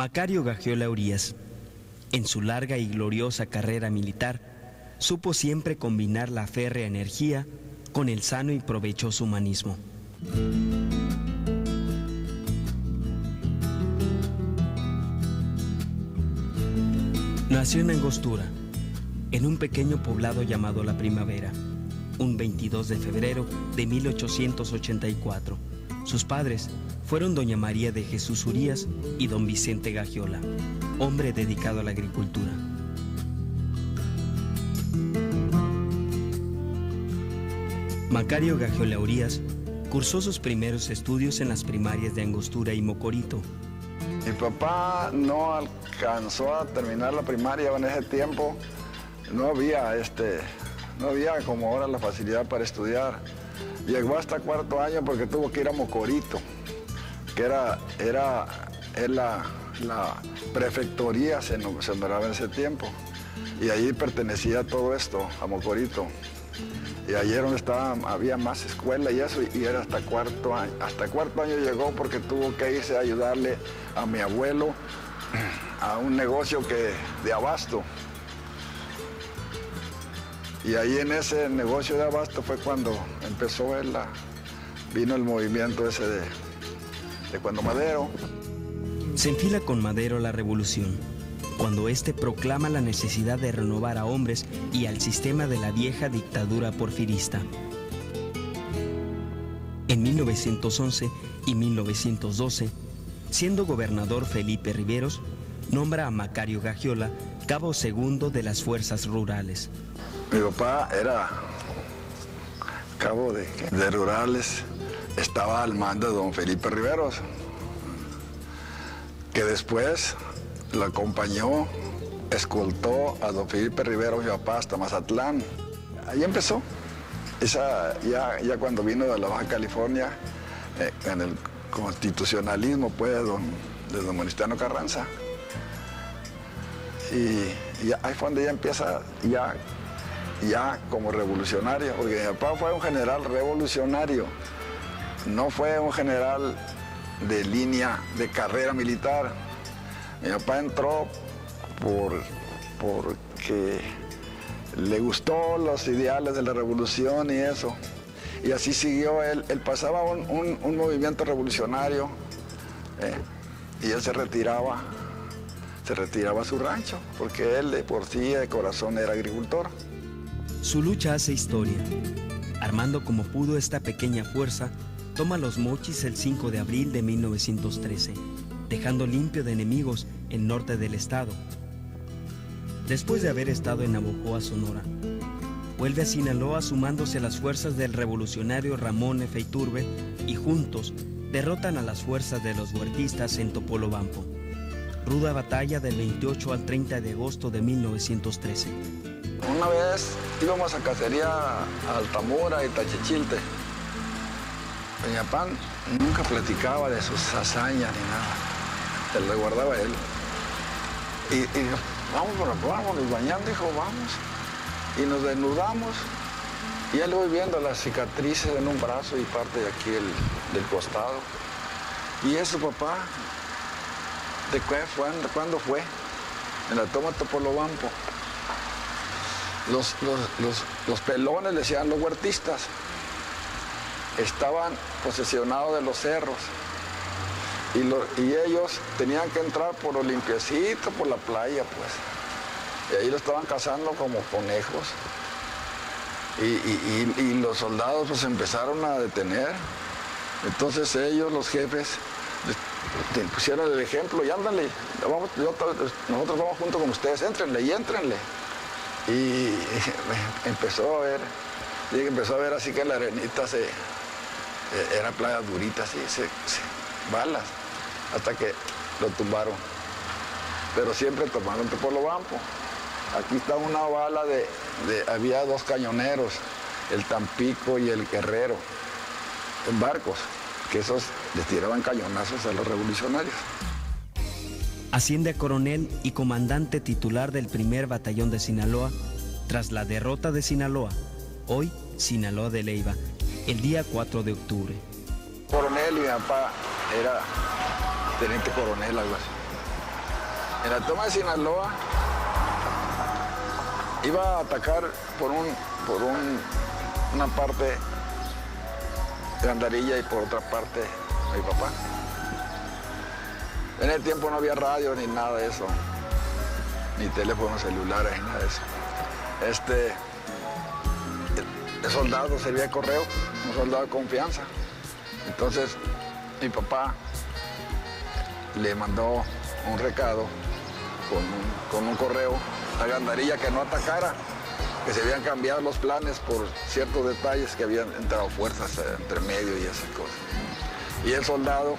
Macario Gagiola Urías, en su larga y gloriosa carrera militar, supo siempre combinar la férrea energía con el sano y provechoso humanismo. Nació en Angostura, en un pequeño poblado llamado La Primavera, un 22 de febrero de 1884. Sus padres fueron doña María de Jesús Urías y don Vicente Gagiola, hombre dedicado a la agricultura. Macario Gagiola Urías cursó sus primeros estudios en las primarias de Angostura y Mocorito. Mi papá no alcanzó a terminar la primaria en ese tiempo. No había como ahora la facilidad para estudiar. Llegó hasta cuarto año porque tuvo que ir a Mocorito, que era la prefectoría, se nombraba en ese tiempo. Y ahí pertenecía todo esto, a Mocorito. Y allí era donde había más escuela y eso, y era hasta cuarto año. Hasta cuarto año llegó porque tuvo que irse a ayudarle a mi abuelo a un negocio de abasto. Y ahí en ese negocio de abasto fue cuando empezó vino el movimiento ese de cuando Madero. Se enfila con Madero la revolución, cuando éste proclama la necesidad de renovar a hombres y al sistema de la vieja dictadura porfirista. En 1911 y 1912, siendo gobernador Felipe Riveros, nombra a Macario Gagiola cabo segundo de las fuerzas rurales. Mi papá era cabo de rurales, estaba al mando de don Felipe Riveros, que después lo acompañó, escoltó a don Felipe Riveros, mi papá, hasta Mazatlán. Ahí empezó. Ya cuando vino de la Baja California, en el constitucionalismo pues, de don Venustiano Carranza. Y ahí fue donde ya empieza, ya como revolucionario, porque mi papá fue un general revolucionario, no fue un general de línea, de carrera militar. Mi papá entró porque le gustó los ideales de la revolución y eso. Y así siguió él. Él pasaba un movimiento revolucionario y él se retiraba a su rancho, porque él de por sí, de corazón, era agricultor. Su lucha hace historia. Armando como pudo esta pequeña fuerza, toma Los Mochis el 5 de abril de 1913, dejando limpio de enemigos el norte del estado. Después de haber estado en Navojoa, Sonora, vuelve a Sinaloa sumándose a las fuerzas del revolucionario Ramón F. Iturbe y juntos derrotan a las fuerzas de los huertistas en Topolobampo. Ruda batalla del 28 al 30 de agosto de 1913. Una vez íbamos a cacería a Altamura y Tachichilte. Mi papá nunca platicaba de sus hazañas ni nada. Se lo guardaba él. Y vámonos bañando, dijo, vamos. Y nos desnudamos. Y ya le voy viendo las cicatrices en un brazo y parte de aquí del costado. Y eso, papá, ¿cuándo fue? En la toma de Topolobampo. Los pelones, decían los huertistas, estaban posesionados de los cerros y ellos tenían que entrar por lo limpiecito, por la playa, pues. Y ahí lo estaban cazando como conejos. Y los soldados pues empezaron a detener. Entonces ellos, los jefes, pusieron el ejemplo y ándale, nosotros vamos junto con ustedes, éntrenle y éntrenle. Y empezó a ver así que la arenita era playa durita, así, balas, hasta que lo tumbaron. Pero siempre tomaron Topolobampo. Aquí está una bala había dos cañoneros, el Tampico y el Guerrero, en barcos, que esos les tiraban cañonazos a los revolucionarios. Asciende a coronel y comandante titular del primer batallón de Sinaloa tras la derrota de Sinaloa, hoy Sinaloa de Leiva, el día 4 de octubre. Coronel y mi papá era teniente coronel, algo así. En la toma de Sinaloa iba a atacar por una parte Gandarilla y por otra parte mi papá. En el tiempo no había radio ni nada de eso, ni teléfonos celulares, ni nada de eso. El soldado servía de correo, un soldado de confianza. Entonces mi papá le mandó un recado con un correo a Gandarilla que no atacara, que se habían cambiado los planes por ciertos detalles, que habían entrado fuerzas entre medio y esas cosas. Y el soldado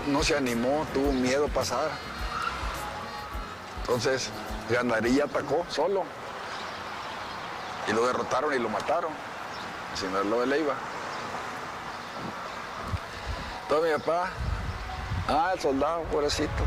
no se animó, tuvo miedo a pasar. Entonces Gandarilla atacó solo y lo derrotaron y lo mataron, Sinaloa de Leiva. Entonces mi papá, el soldado, pobrecito,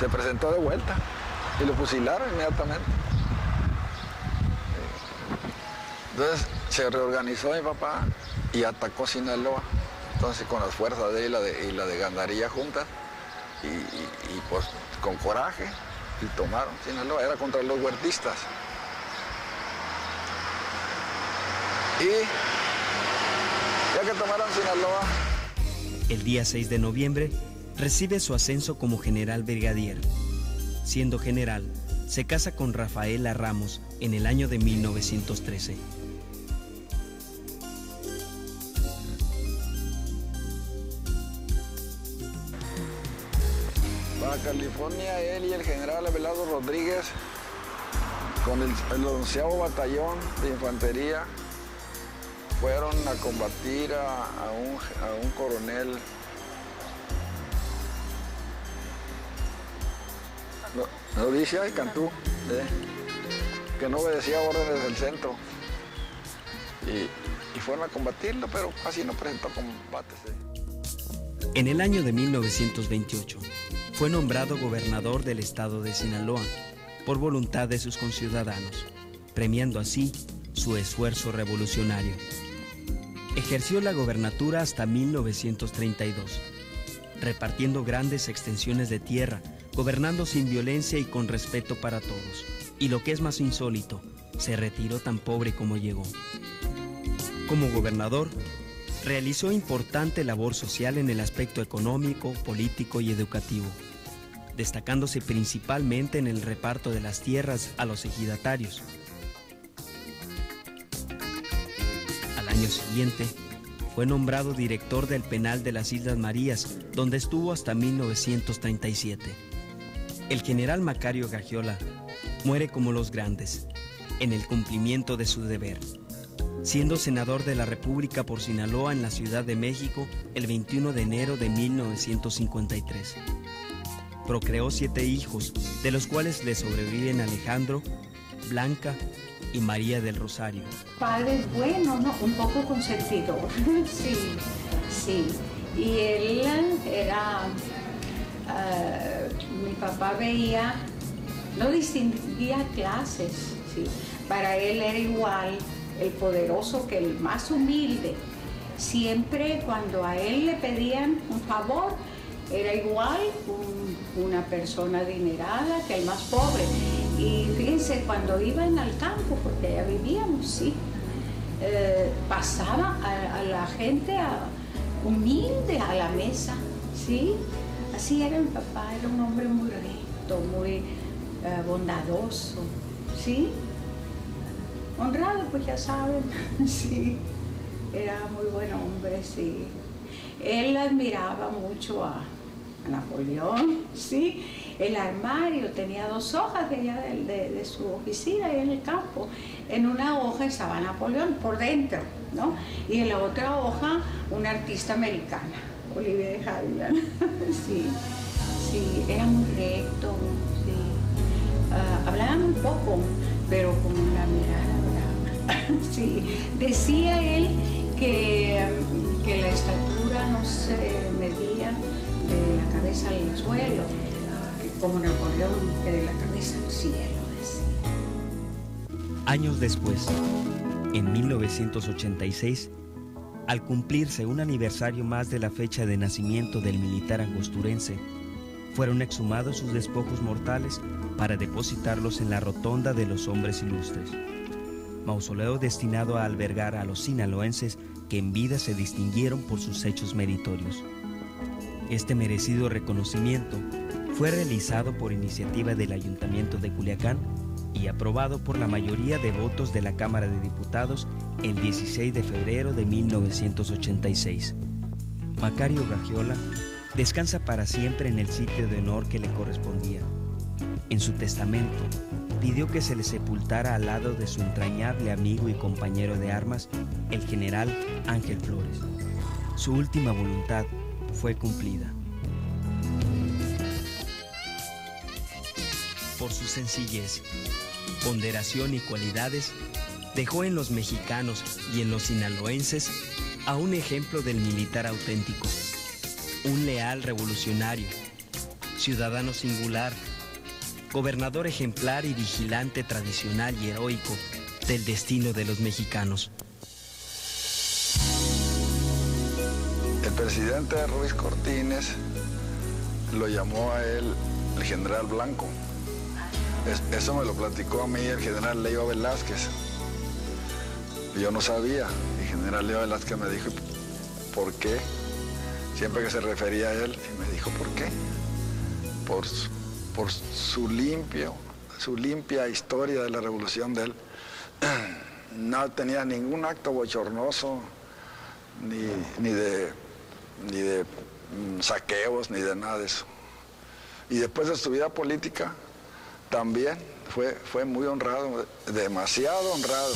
se presentó de vuelta y lo fusilaron inmediatamente. Entonces se reorganizó mi papá y atacó Sinaloa. Entonces con las fuerzas de él y la de Gandarilla juntas y pues con coraje y tomaron Sinaloa. Era contra los huertistas. Y ya que tomaron Sinaloa, el día 6 de noviembre recibe su ascenso como general brigadier. Siendo general, se casa con Rafaela Ramos en el año de 1913. Para California, él y el general Abelardo Rodríguez, con el 11º Batallón de Infantería, fueron a combatir a un coronel. Novicia de Cantú, que no obedecía órdenes del centro. Y fueron a combatirlo, pero casi no presentó combates. En el año de 1928, fue nombrado gobernador del estado de Sinaloa por voluntad de sus conciudadanos, premiando así su esfuerzo revolucionario. Ejerció la gobernatura hasta 1932, repartiendo grandes extensiones de tierra, gobernando sin violencia y con respeto para todos. Y lo que es más insólito, se retiró tan pobre como llegó. Como gobernador, realizó importante labor social en el aspecto económico, político y educativo, destacándose principalmente en el reparto de las tierras a los ejidatarios. Al año siguiente, fue nombrado director del penal de las Islas Marías, donde estuvo hasta 1937. El general Macario Gagiola muere como los grandes, en el cumplimiento de su deber, siendo senador de la República por Sinaloa en la Ciudad de México el 21 de enero de 1953. Procreó 7 hijos, de los cuales le sobreviven Alejandro, Blanca y María del Rosario. Padre bueno, ¿no? Un poco consentidor. Sí. Y él era... mi papá veía, no distinguía clases, ¿sí? Para él era igual el poderoso que el más humilde. Siempre cuando a él le pedían un favor, era igual una persona adinerada que el más pobre. Y fíjense, cuando iban al campo, porque allá vivíamos, sí, pasaba a la gente humilde a la mesa, ¿sí? Así era mi papá, era un hombre muy recto, muy bondadoso, ¿sí? Honrado, pues ya saben, sí. Era muy buen hombre, sí. Él admiraba mucho a Napoleón, ¿sí? El armario tenía 2 hojas de allá de su oficina, ahí en el campo. En una hoja estaba Napoleón por dentro, ¿no? Y en la otra hoja una artista americana, Olivia de Havilland. Sí, era muy recto, sí. Hablaba muy poco, pero con una mirada brava. Sí, decía él que la estatura no se medía de la cabeza al suelo, como Napoleón, que de la cabeza al cielo, decía. Años después, en 1986, al cumplirse un aniversario más de la fecha de nacimiento del militar angosturense, fueron exhumados sus despojos mortales para depositarlos en la rotonda de los hombres ilustres, mausoleo destinado a albergar a los sinaloenses que en vida se distinguieron por sus hechos meritorios. Este merecido reconocimiento fue realizado por iniciativa del Ayuntamiento de Culiacán y aprobado por la mayoría de votos de la Cámara de Diputados el 16 de febrero de 1986. Macario Gagiola descansa para siempre en el sitio de honor que le correspondía. En su testamento, pidió que se le sepultara al lado de su entrañable amigo y compañero de armas, el general Ángel Flores. Su última voluntad fue cumplida. Por su sencillez, ponderación y cualidades, dejó en los mexicanos y en los sinaloenses a un ejemplo del militar auténtico, un leal revolucionario, ciudadano singular, gobernador ejemplar y vigilante tradicional y heroico del destino de los mexicanos. El presidente Ruiz Cortines lo llamó a él el general Blanco. Eso me lo platicó a mí el general Leiva Velázquez. Yo no sabía. El general Leiva Velázquez me dijo, ¿por qué? Siempre que se refería a él, me dijo, ¿por qué? Por su limpia historia de la revolución de él. No tenía ningún acto bochornoso, ni de saqueos, ni de nada de eso. Y después de su vida política, también fue muy honrado, demasiado honrado.